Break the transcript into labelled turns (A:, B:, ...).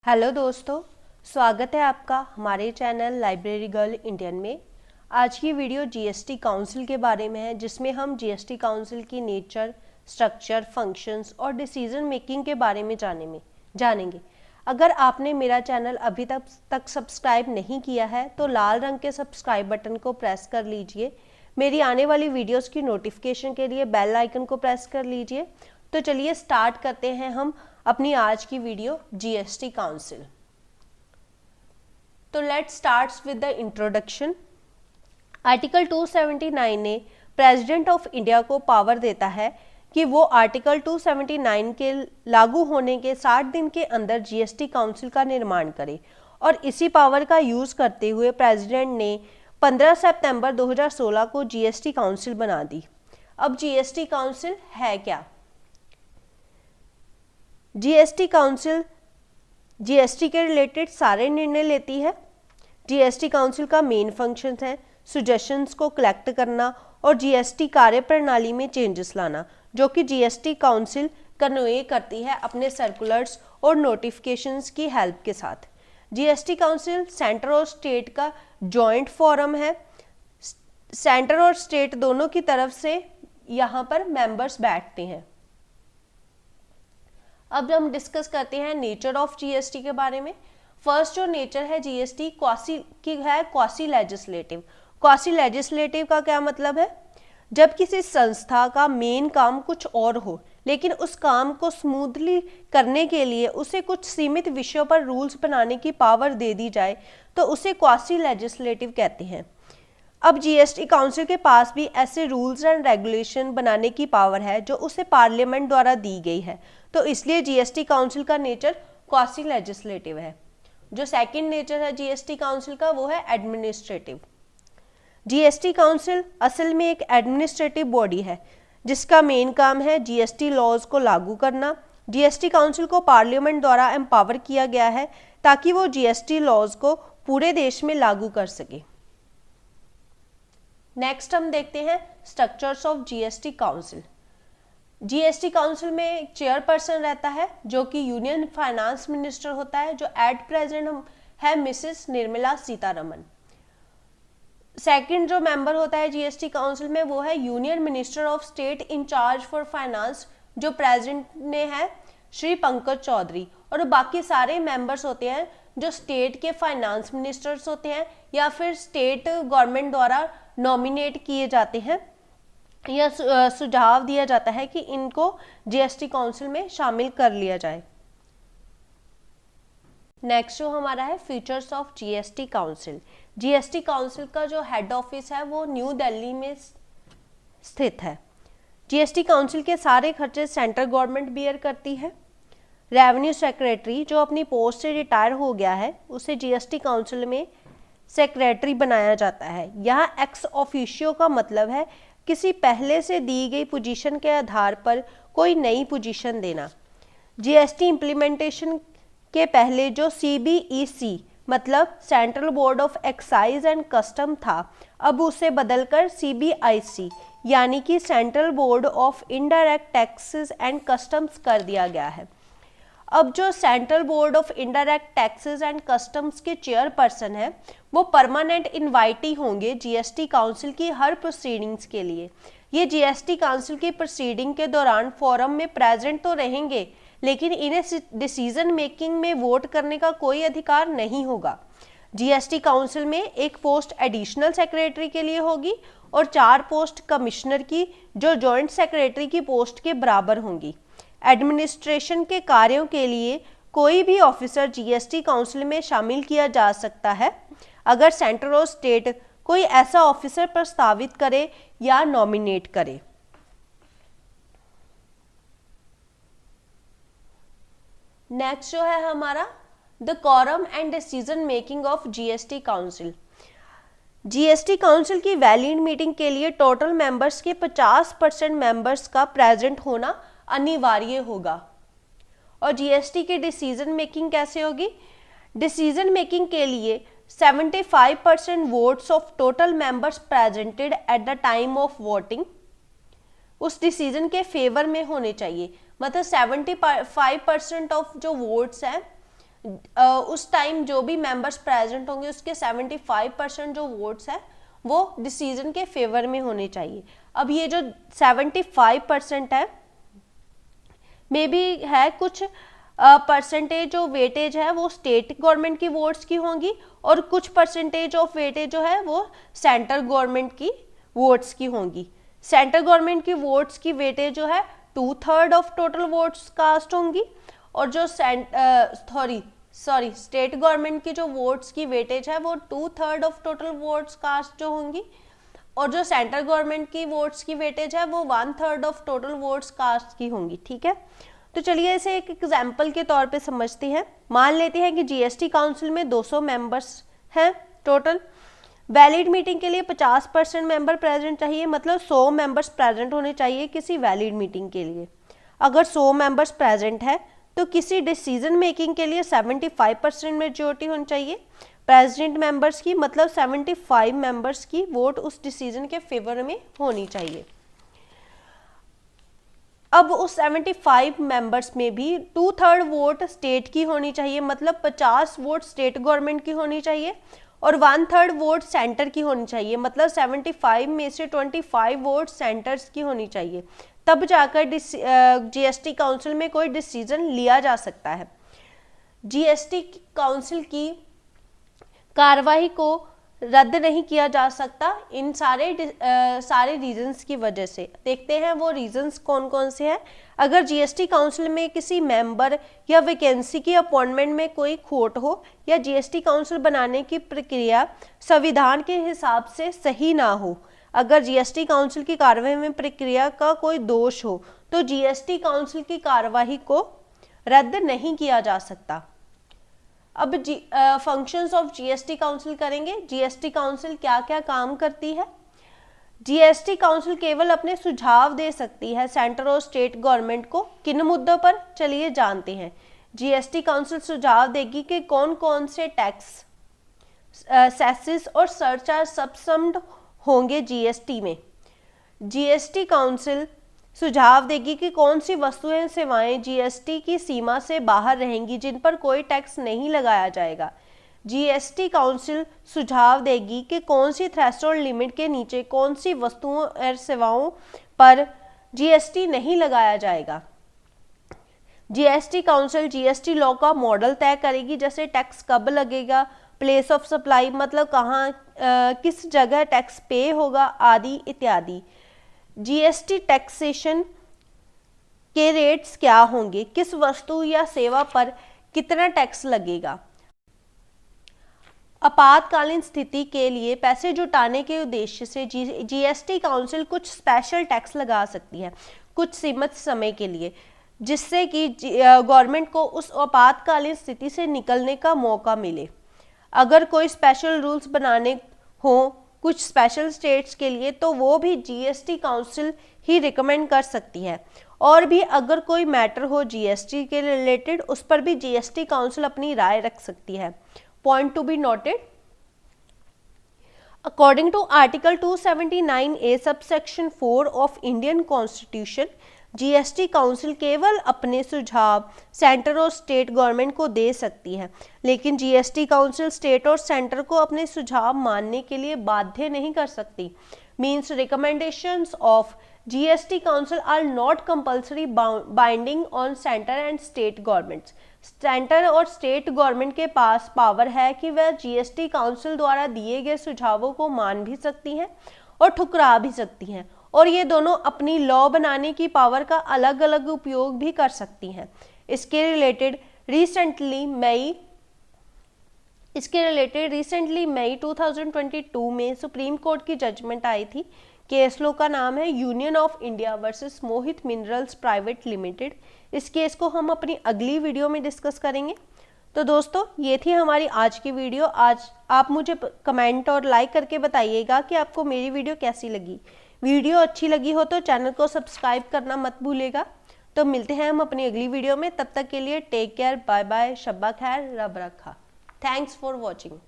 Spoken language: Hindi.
A: हेलो दोस्तों, स्वागत है आपका हमारे चैनल लाइब्रेरी गर्ल इंडियन में। आज की वीडियो जीएसटी काउंसिल के बारे में है, जिसमें हम जीएसटी काउंसिल की नेचर, स्ट्रक्चर, फंक्शंस और डिसीजन मेकिंग के बारे में जानेंगे। अगर आपने मेरा चैनल अभी तक सब्सक्राइब नहीं किया है तो लाल रंग के सब्सक्राइब बटन को प्रेस कर लीजिए। मेरी आने वाली वीडियोज़ की नोटिफिकेशन के लिए बेल आइकन को प्रेस कर लीजिए। तो चलिए स्टार्ट करते हैं हम अपनी आज की वीडियो जीएसटी काउंसिल। तो let's start with the introduction. Article 279 ने प्रेसिडेंट ऑफ इंडिया को पावर देता है कि वो आर्टिकल 279 के लागू होने के 60 दिन के अंदर जीएसटी काउंसिल का निर्माण करे, और इसी पावर का यूज करते हुए प्रेसिडेंट ने 15 सितंबर 2016 को जीएसटी काउंसिल बना दी। अब जीएसटी काउंसिल है क्या? जीएसटी काउंसिल जीएसटी के रिलेटेड सारे निर्णय लेती है। जीएसटी काउंसिल का मेन फंक्शन है सुजेशंस को कलेक्ट करना और जीएसटी कार्य प्रणाली में चेंजेस लाना, जो कि जीएसटी काउंसिल कन्वे करती है अपने सर्कुलर्स और नोटिफिकेशंस की हेल्प के साथ। जीएसटी काउंसिल सेंटर और स्टेट का जॉइंट फोरम है। सेंटर और स्टेट दोनों की तरफ से यहाँ पर मेंबर्स बैठते हैं। अब हम डिस्कस करते हैं नेचर ऑफ जीएसटी के बारे में। फर्स्ट जो नेचर है GST quasi legislative. Quasi legislative का क्या मतलब है? जब किसी संस्था का मेन काम कुछ और हो, लेकिन उस काम को स्मूथली करने के लिए उसे कुछ सीमित विषयों पर रूल्स बनाने की पावर दे दी जाए, तो उसे क्वासी लेजिस्लेटिव कहते हैं। अब जीएसटी काउंसिल के पास भी ऐसे रूल्स एंड रेगुलेशन बनाने की पावर है जो उसे पार्लियामेंट द्वारा दी गई है, तो इसलिए जीएसटी काउंसिल का नेचर क्वासी लेजिस्लेटिव है। जो सेकंड नेचर है जीएसटी काउंसिल का वो है एडमिनिस्ट्रेटिव। जीएसटी काउंसिल असल में एक एडमिनिस्ट्रेटिव बॉडी है जिसका मेन काम है जीएसटी लॉज को लागू करना। जीएसटी काउंसिल को पार्लियामेंट द्वारा एम्पावर किया गया है ताकि वो जीएसटी लॉज को पूरे देश में लागू कर सके। नेक्स्ट हम देखते हैं structures of GST council. GST council में एक चेयरपर्सन रहता है जो कि यूनियन फाइनेंस मिनिस्टर होता है, जो एट प्रेजेंट है मिसेस निर्मला सीतारमन। सेकंड जो मेंबर होता है जीएसटी काउंसिल में वो है union minister of state in charge for finance, जो प्रेजेंट में है श्री पंकज चौधरी। और बाकी सारे मेंबर्स होते हैं जो स्टेट के फाइनेंस मिनिस्टर्स होते हैं या फिर स्टेट गवर्नमेंट द्वारा नॉमिनेट किए जाते हैं या सुझाव दिया जाता है कि इनको जीएसटी काउंसिल में शामिल कर लिया जाए। नेक्स्ट जो हमारा है features of GST council. GST council का जो हेड ऑफिस है वो न्यू दिल्ली में स्थित है। जीएसटी काउंसिल के सारे खर्चे सेंट्रल गवर्नमेंट बियर करती है। रेवेन्यू सेक्रेटरी जो अपनी पोस्ट से रिटायर हो गया है उसे जीएसटी काउंसिल में सेक्रेटरी बनाया जाता है। यहाँ एक्स ऑफिशियो का मतलब है किसी पहले से दी गई पोजीशन के आधार पर कोई नई पोजीशन देना। जीएसटी इम्प्लीमेंटेशन के पहले जो सीबीईसी मतलब central board of excise and custom था, अब उसे बदलकर सीबीआईसी यानी कि central board of indirect taxes and customs कर दिया गया है। अब जो central board of indirect taxes and customs के चेयरपर्सन है वो परमानेंट इनवाइटी होंगे जीएसटी काउंसिल की हर प्रोसीडिंग्स के लिए। ये जीएसटी काउंसिल की प्रोसीडिंग के दौरान फोरम में प्रेजेंट तो रहेंगे, लेकिन इन्हें डिसीजन मेकिंग में वोट करने का कोई अधिकार नहीं होगा। जीएसटी काउंसिल में एक पोस्ट एडिशनल सेक्रेटरी के लिए होगी और 4 पोस्ट कमिश्नर की, जो जॉइंट सेक्रेटरी की पोस्ट के बराबर होंगी। एडमिनिस्ट्रेशन के कार्यों के लिए कोई भी ऑफिसर जीएसटी काउंसिल में शामिल किया जा सकता है अगर सेंटर और स्टेट कोई ऐसा ऑफिसर प्रस्तावित करे या नॉमिनेट करे। नेक्स्ट जो है हमारा the quorum and decision making of GST council. GST council की वैलिड मीटिंग के लिए टोटल मेंबर्स के 50% मेंबर्स का प्रेजेंट होना अनिवार्य होगा। और जीएसटी की डिसीजन मेकिंग कैसे होगी? डिसीजन मेकिंग के लिए 75% votes of total members presented at the time of voting उस डिसीजन के फेवर में होने चाहिए। मतलब 75% ऑफ जो वोट्स हैं उस टाइम जो भी मेंबर्स प्रेजेंट होंगे उसके 75% जो वोट्स है वो डिसीजन के फेवर में होने चाहिए। अब ये जो 75% है मे बी है कुछ परसेंटेज जो वेटेज है वो स्टेट गवर्नमेंट की वोट्स की होंगी और कुछ परसेंटेज ऑफ वेटेज जो है वो सेंट्रल गवर्नमेंट की वोट्स की होंगी। सेंट्रल गवर्नमेंट की वोट्स की वेटेज जो है 2/3 ऑफ टोटल वोट्स कास्ट होंगी और जो स्टेट गवर्नमेंट की जो वोट्स की वेटेज है वो 2/3 ऑफ टोटल वोट्स कास्ट जो होंगी और जो सेंट्रल गवर्नमेंट की वोट्स की वेटेज है वो 1/3 ऑफ टोटल वोट्स कास्ट की होंगी। ठीक है, तो चलिए इसे एक एग्जाम्पल के तौर पे समझते हैं। मान लेते हैं कि जीएसटी काउंसिल में 200 मेंबर्स हैं टोटल। वैलिड मीटिंग के लिए 50% मेंबर प्रेजेंट चाहिए, मतलब 100 मेंबर्स प्रेजेंट होने चाहिए किसी वैलिड मीटिंग के लिए। अगर 100 मेंबर्स प्रेजेंट है तो किसी डिसीजन मेकिंग के लिए 75% मेजोरिटी होनी चाहिए प्रेजेंट मेंबर्स की, मतलब 75 मेंबर्स की वोट उस डिसीजन के फेवर में होनी चाहिए। अब उस 75 मेंबर्स में भी 2/3 वोट स्टेट की होनी चाहिए, मतलब 50 वोट स्टेट गवर्नमेंट की होनी चाहिए और 1/3 वोट सेंटर की होनी चाहिए, मतलब 75 में से 25 वोट सेंटर्स की होनी चाहिए। तब जाकर जीएसटी काउंसिल में कोई डिसीजन लिया जा सकता है। जीएसटी काउंसिल की कार्रवाई को रद्द नहीं किया जा सकता इन सारे रीजंस की वजह से। देखते हैं वो रीजंस कौन कौन से हैं। अगर जीएसटी काउंसिल में किसी मेंबर या वैकेंसी की अपॉइंटमेंट में कोई खोट हो या जीएसटी काउंसिल बनाने की प्रक्रिया संविधान के हिसाब से सही ना हो, अगर जीएसटी काउंसिल की कार्रवाई में प्रक्रिया का कोई दोष हो तो जीएसटी काउंसिल की कार्रवाई को रद्द नहीं किया जा सकता। अब फंक्शंस ऑफ जीएसटी काउंसिल करेंगे। जीएसटी काउंसिल क्या क्या काम करती है। जीएसटी काउंसिल केवल अपने सुझाव दे सकती है सेंट्रल और स्टेट गवर्नमेंट को। किन मुद्दों पर, चलिए जानते हैं। जीएसटी काउंसिल सुझाव देगी कि कौन कौन से टैक्स, सेसेस और सरचार्ज सबसम्ड होंगे जीएसटी में। जीएसटी काउंसिल सुझाव देगी कि कौन सी वस्तुएं सेवाएं जीएसटी की सीमा से बाहर रहेंगी जिन पर कोई टैक्स नहीं लगाया जाएगा। जीएसटी काउंसिल सुझाव देगी कि कौन सी थ्रेशोल्ड लिमिट के नीचे कौन सी वस्तुओं और सेवाओं पर जीएसटी नहीं लगाया जाएगा। जीएसटी काउंसिल जीएसटी लॉ का मॉडल तय करेगी, जैसे टैक्स कब लगेगा, प्लेस ऑफ सप्लाई मतलब कहाँ किस जगह टैक्स पे होगा आदि इत्यादि। जीएसटी टैक्सेशन के रेट्स क्या होंगे, किस वस्तु या सेवा पर कितना टैक्स लगेगा। आपातकालीन स्थिति के लिए पैसे जुटाने के उद्देश्य से जीएसटी काउंसिल कुछ स्पेशल टैक्स लगा सकती है कुछ सीमित समय के लिए, जिससे कि गवर्नमेंट को उस आपातकालीन स्थिति से निकलने का मौका मिले। अगर कोई स्पेशल रूल्स बनाने हो कुछ स्पेशल स्टेट्स के लिए तो वो भी जीएसटी काउंसिल ही रिकमेंड कर सकती है। और भी अगर कोई मैटर हो जीएसटी के रिलेटेड उस पर भी जीएसटी काउंसिल अपनी राय रख सकती है। Point to be noted, according to article 279A subsection 4 of Indian constitution, GST council केवल अपने सुझाव सेंटर और स्टेट गवर्नमेंट को दे सकती है, लेकिन जीएसटी काउंसिल स्टेट और सेंटर को अपने सुझाव मानने के लिए बाध्य नहीं कर सकती। Means recommendations of GST council are not compulsory binding on centre and state governments. Centre और स्टेट गवर्नमेंट के पास पावर है कि वह जीएसटी काउंसिल द्वारा दिए गए सुझावों को मान भी सकती हैं और ठुकरा भी सकती हैं, और ये दोनों अपनी लॉ बनाने की पावर का अलग अलग उपयोग भी कर सकती हैं। इसके रिलेटेड रिसेंटली मई 2022 में सुप्रीम कोर्ट की जजमेंट आई थी। केस लो का नाम है union of India versus Mohit minerals private limited. इस केस को हम अपनी अगली वीडियो में डिस्कस करेंगे। तो दोस्तों ये थी हमारी आज की वीडियो। आज आप मुझे कमेंट और लाइक करके बताइएगा कि आपको मेरी वीडियो कैसी लगी। वीडियो अच्छी लगी हो तो चैनल को सब्सक्राइब करना मत भूलिएगा। तो मिलते हैं हम अपनी अगली वीडियो में, तब तक के लिए टेक केयर, बाय बाय, शब्बा खैर, रब रखा। Thanks for watching.